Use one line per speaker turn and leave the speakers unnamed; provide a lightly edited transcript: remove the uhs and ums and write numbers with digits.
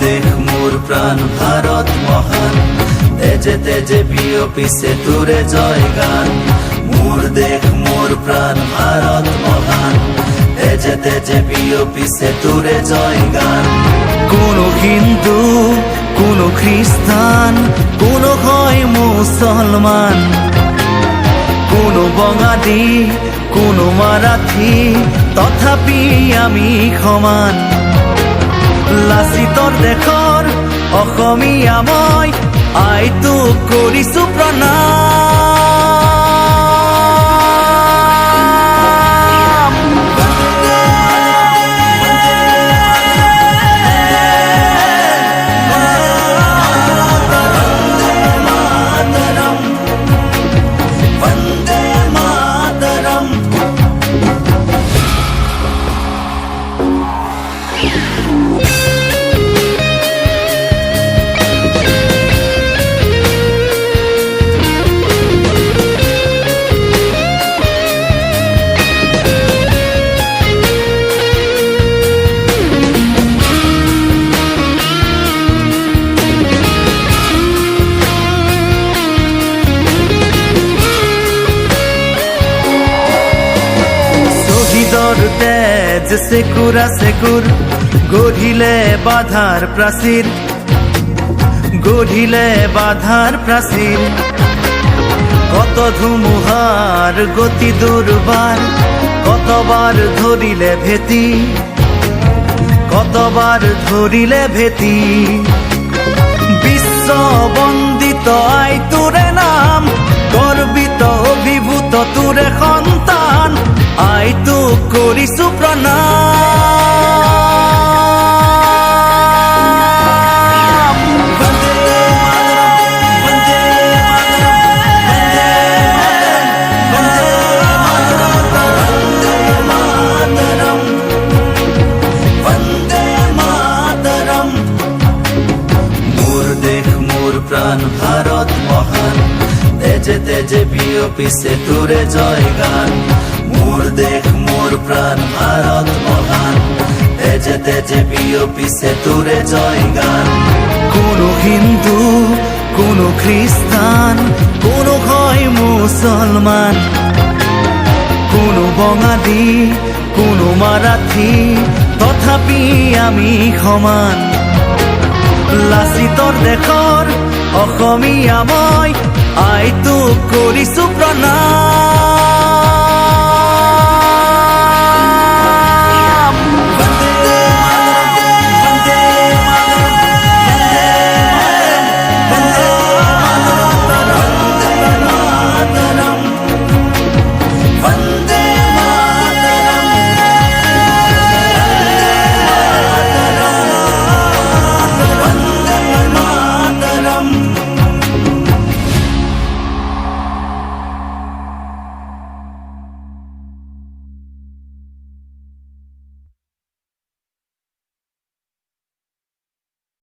দেশ মোর প্রাণ ভারত মহান, তেজে তেজে বিয়পিছে তোরে জয় গান। মোর দেশ মোর প্রাণ ভারত মহান, তেজে তেজে বিয়পিছে তোরে জয় গান। কোনো হিন্দু, কোনো খ্রিস্টান, কোনো হয় মুসলমান, কোনো বঙালী, কোনো মারাঠী, তথাপি আমি সমান। লাচিতৰ দেশৰ অসমীয়া মই, আই তোক কৰিছো প্ৰণাম। বন্দে মাতৰম। তেজ সেকুরা সেকুর, গঢ়িলে বাধাৰ প্ৰাচীৰ, গঢ়িলে বাধাৰ প্ৰাচীৰ। কত ধুমুহাৰ গতি দুৰ্বাৰ, কতবাৰ ধৰিলে ভেটি, কতবাৰ ধৰিলে ভেটি। বিশ্ব বন্দিত আই তোৰে নাম, গৰ্বিত অভিভূত তোৰে সন্তান, আই তোক কৰিছো প্ৰণাম। বন্দে মাতৰম, বন্দে মাতৰম। মোর দেশ মোর প্রাণ ভারত মহান, তেজে তেজে বিয়পিছে তোরে জয় গান। মোর দেশ মোর প্রাণ ভারত মহান, তেজে তেজে বিয়পিছে তোরে জয় গান। কোনো হিন্দু, কোনো খ্রিস্টান, কোনো হয় মুসলমান, কোনো বঙালী, কোনো মারাঠী, তথাপি আমি সমান। লাচিতৰ দেশৰ অসমীয়া মই, আই তোক কৰিছো প্ৰণাম।